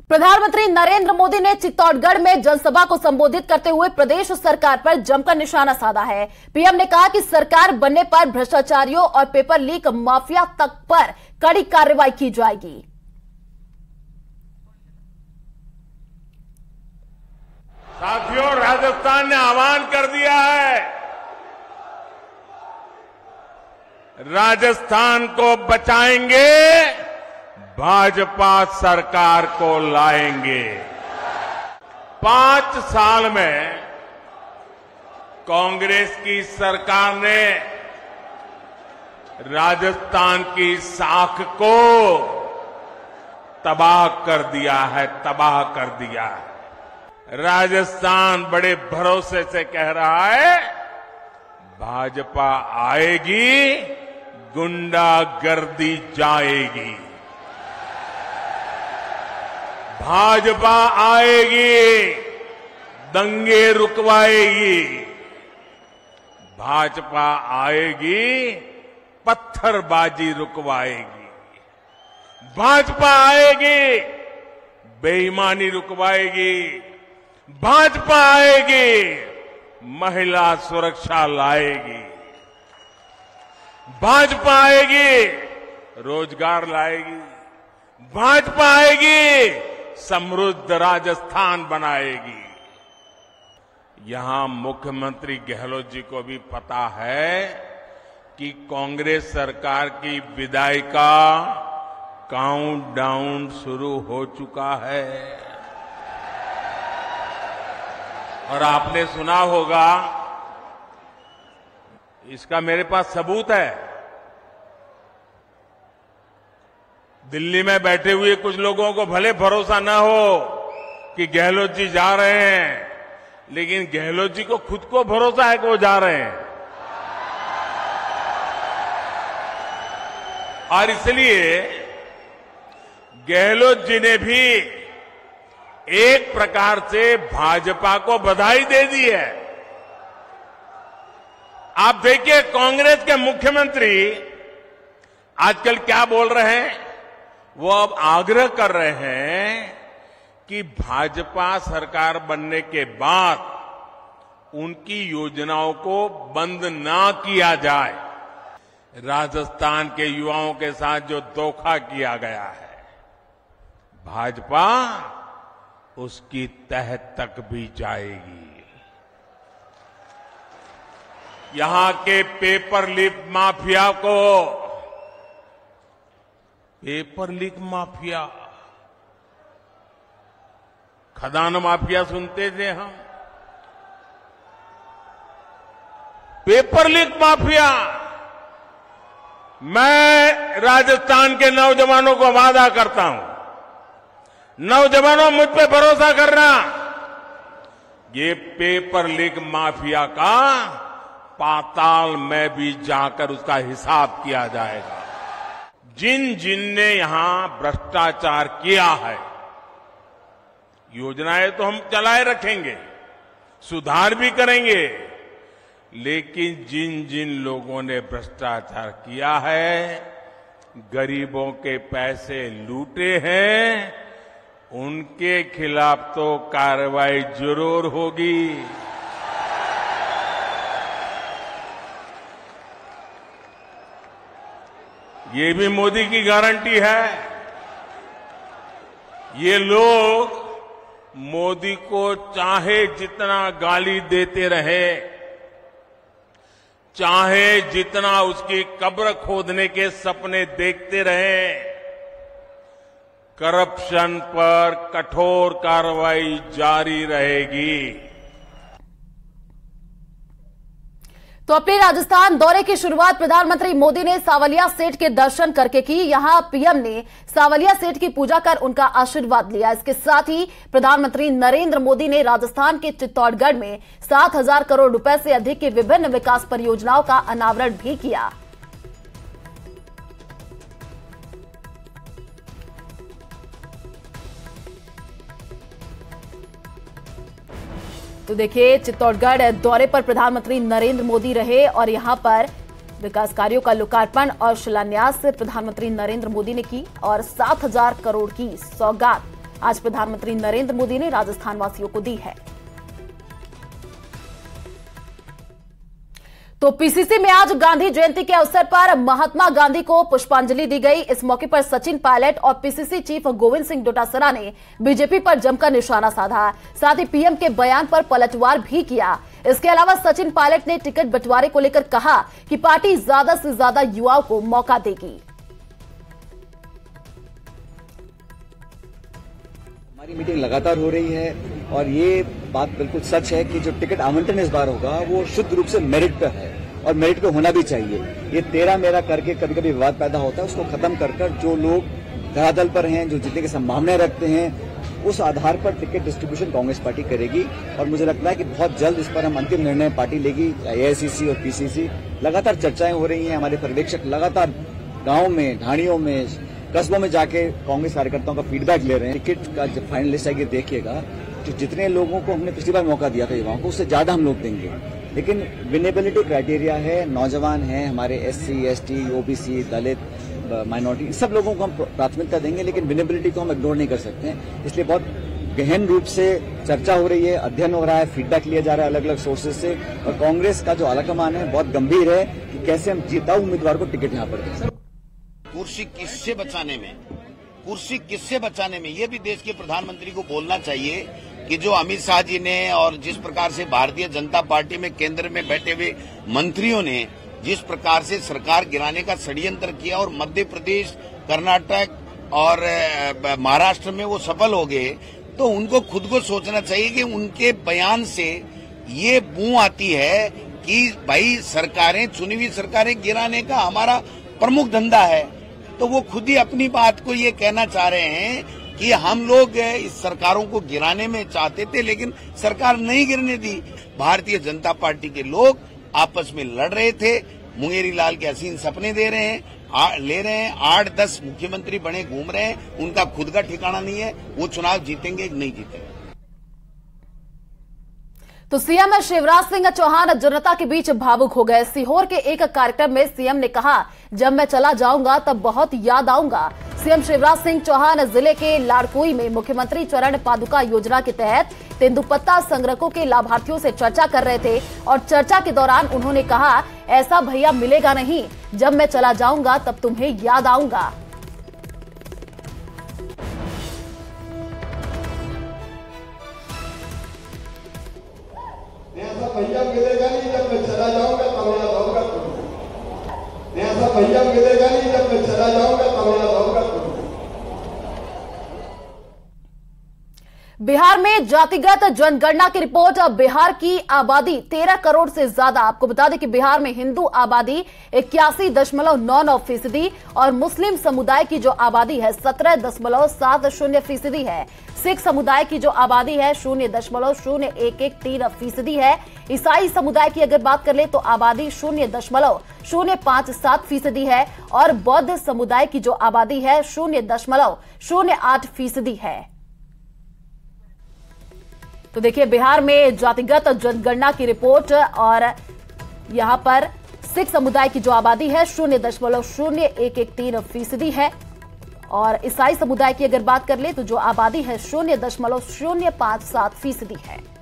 प्रधानमंत्री नरेंद्र मोदी ने चित्तौड़गढ़ में जनसभा को संबोधित करते हुए प्रदेश सरकार पर जमकर निशाना साधा है। पीएम ने कहा कि सरकार बनने पर भ्रष्टाचारियों और पेपर लीक माफिया तक पर कड़ी कार्रवाई की जाएगी। साथियों, राजस्थान ने आह्वान कर दिया है, राजस्थान को बचाएंगे, भाजपा सरकार को लाएंगे। 5 साल में कांग्रेस की सरकार ने राजस्थान की साख को तबाह कर दिया है, तबाह कर दिया है। राजस्थान बड़े भरोसे से कह रहा है, भाजपा आएगी, गुंडागर्दी जाएगी। भाजपा आएगी, दंगे रुकवाएगी। भाजपा आएगी, पत्थरबाजी रुकवाएगी। भाजपा आएगी, बेईमानी रुकवाएगी। भाजपा आएगी, महिला सुरक्षा लाएगी। भाजपा आएगी, रोजगार लाएगी। भाजपा आएगी, समृद्ध राजस्थान बनाएगी। यहां मुख्यमंत्री गहलोत जी को भी पता है कि कांग्रेस सरकार की विदाई का काउंटडाउन शुरू हो चुका है। और आपने सुना होगा, इसका मेरे पास सबूत है। दिल्ली में बैठे हुए कुछ लोगों को भले भरोसा न हो कि गहलोत जी जा रहे हैं, लेकिन गहलोत जी को खुद को भरोसा है कि वो जा रहे हैं। और इसलिए गहलोत जी ने भी एक प्रकार से भाजपा को बधाई दे दी है। आप देखिए, कांग्रेस के मुख्यमंत्री आजकल क्या बोल रहे हैं? वो अब आग्रह कर रहे हैं कि भाजपा सरकार बनने के बाद उनकी योजनाओं को बंद ना किया जाए। राजस्थान के युवाओं के साथ जो धोखा किया गया है, भाजपा उसकी तह तक भी जाएगी। यहां के पेपर लीक माफिया को, पेपर लीक माफिया, खदान माफिया सुनते थे हम, पेपर लीक माफिया। मैं राजस्थान के नौजवानों को वादा करता हूं, नौजवानों मुझ पे भरोसा करना, ये पेपर लीक माफिया का पाताल में भी जाकर उसका हिसाब किया जाएगा। जिन जिन ने यहां भ्रष्टाचार किया है, योजनाएं तो हम चलाए रखेंगे, सुधार भी करेंगे, लेकिन जिन जिन लोगों ने भ्रष्टाचार किया है, गरीबों के पैसे लूटे हैं, उनके खिलाफ तो कार्रवाई जरूर होगी। ये भी मोदी की गारंटी है। ये लोग मोदी को चाहे जितना गाली देते रहे, चाहे जितना उसकी कब्र खोदने के सपने देखते रहे, करप्शन पर कठोर कार्रवाई जारी रहेगी। तो अपने राजस्थान दौरे की शुरुआत प्रधानमंत्री मोदी ने सांवलिया सेठ के दर्शन करके की। यहां पीएम ने सांवलिया सेठ की पूजा कर उनका आशीर्वाद लिया। इसके साथ ही प्रधानमंत्री नरेंद्र मोदी ने राजस्थान के चित्तौड़गढ़ में 7,000 करोड़ रुपए से अधिक की विभिन्न विकास परियोजनाओं का अनावरण भी किया। तो देखिए, चित्तौड़गढ़ दौरे पर प्रधानमंत्री नरेंद्र मोदी रहे और यहां पर विकास कार्यों का लोकार्पण और शिलान्यास प्रधानमंत्री नरेंद्र मोदी ने की और 7,000 करोड़ की सौगात आज प्रधानमंत्री नरेंद्र मोदी ने राजस्थान वासियों को दी है। तो पीसीसी में आज गांधी जयंती के अवसर पर महात्मा गांधी को पुष्पांजलि दी गई। इस मौके पर सचिन पायलट और पीसीसी चीफ गोविंद सिंह डोटासरा ने बीजेपी पर जमकर निशाना साधा, साथ ही पीएम के बयान पर पलटवार भी किया। इसके अलावा सचिन पायलट ने टिकट बंटवारे को लेकर कहा कि पार्टी ज्यादा से ज्यादा युवाओं को मौका देगी। हमारी मीटिंग लगातार हो रही है और ये बात बिल्कुल सच है कि जो टिकट आवंटन इस बार होगा वो शुद्ध रूप से मेरिट पर है और मेरिट पे होना भी चाहिए। ये तेरा मेरा करके कभी कभी विवाद पैदा होता है, उसको खत्म कर जो लोग धरातल पर हैं, जो जीतने की संभावनाएं रखते हैं, उस आधार पर टिकट डिस्ट्रीब्यूशन कांग्रेस पार्टी करेगी। और मुझे लगता है कि बहुत जल्द इस पर हम अंतिम निर्णय पार्टी लेगी। एआईसीसी और पीसीसी लगातार चर्चाएं हो रही हैं। हमारे पर्यवेक्षक लगातार गाँव में, ढाणियों में, कस्बों में जाके कांग्रेस कार्यकर्ताओं का फीडबैक ले रहे हैं। टिकट का जब फाइनल लिस्ट आएगी देखिएगा, जो जितने लोगों को हमने पिछली बार मौका दिया था युवाओं को, उससे ज्यादा हम लोग देंगे। लेकिन विनेबिलिटी क्राइटेरिया है, नौजवान हैं, हमारे एससी, एसटी, ओबीसी, दलित, माइनॉरिटी, सब लोगों को हम प्राथमिकता देंगे, लेकिन विनेबिलिटी को हम इग्नोर नहीं कर सकते हैं। इसलिए बहुत गहन रूप से चर्चा हो रही है, अध्ययन हो रहा है, फीडबैक लिया जा रहा है अलग अलग सोर्सेज से। और कांग्रेस का जो आलाकमान है बहुत गंभीर है कि कैसे हम जिताऊ उम्मीदवार को टिकट यहाँ पर दें। कुर्सी किससे बचाने में ये भी देश के प्रधानमंत्री को बोलना चाहिए कि जो अमित शाह जी ने और जिस प्रकार से भारतीय जनता पार्टी में केंद्र में बैठे हुए मंत्रियों ने जिस प्रकार से सरकार गिराने का षड्यंत्र किया और मध्य प्रदेश, कर्नाटक और महाराष्ट्र में वो सफल हो गए, तो उनको खुद को सोचना चाहिए कि उनके बयान से ये बू आती है कि भाई सरकारें, चुनी हुई सरकारें गिराने का हमारा प्रमुख धंधा है। तो वो खुद ही अपनी बात को ये कहना चाह रहे हैं कि हम लोग इस सरकारों को गिराने में चाहते थे, लेकिन सरकार नहीं गिरने दी। भारतीय जनता पार्टी के लोग आपस में लड़ रहे थे, मुंगेरी लाल के हसीन सपने ले रहे हैं, 8-10 मुख्यमंत्री बने घूम रहे हैं, उनका खुद का ठिकाना नहीं है, वो चुनाव जीतेंगे कि नहीं जीतेंगे। तो सीएम शिवराज सिंह चौहान जनता के बीच भावुक हो गए। सीहोर के एक कार्यक्रम में सीएम ने कहा, जब मैं चला जाऊंगा तब बहुत याद आऊंगा। सीएम शिवराज सिंह चौहान जिले के लाड़कुई में मुख्यमंत्री चरण पादुका योजना के तहत तेंदुपत्ता संग्रहकों के लाभार्थियों से चर्चा कर रहे थे और चर्चा के दौरान उन्होंने कहा, ऐसा भैया मिलेगा नहीं, जब मैं चला जाऊंगा तब तुम्हें याद आऊंगा। ऐसा भैया मिलेगा नहीं, जब मैं चला जाऊंगा तब याद आऊंगा तुम्हें। ऐसा भैया मिलेगा नहीं, जब मैं चला जाऊंगा तब याद आऊंगा तुम्हें। बिहार में जातिगत जनगणना की रिपोर्ट। बिहार की आबादी 13 करोड़ से ज्यादा। आपको बता दें कि बिहार में हिंदू आबादी 81.99% और मुस्लिम समुदाय की जो आबादी है 17.70% है। सिख समुदाय की जो आबादी है 0.0113% है। ईसाई समुदाय की अगर बात कर ले तो आबादी 0.057% है और बौद्ध समुदाय की जो आबादी है 0.08% है। तो देखिए बिहार में जातिगत जनगणना की रिपोर्ट और यहां पर सिख समुदाय की जो आबादी है 0.0113% है और ईसाई समुदाय की अगर बात कर ले तो जो आबादी है 0.057% है।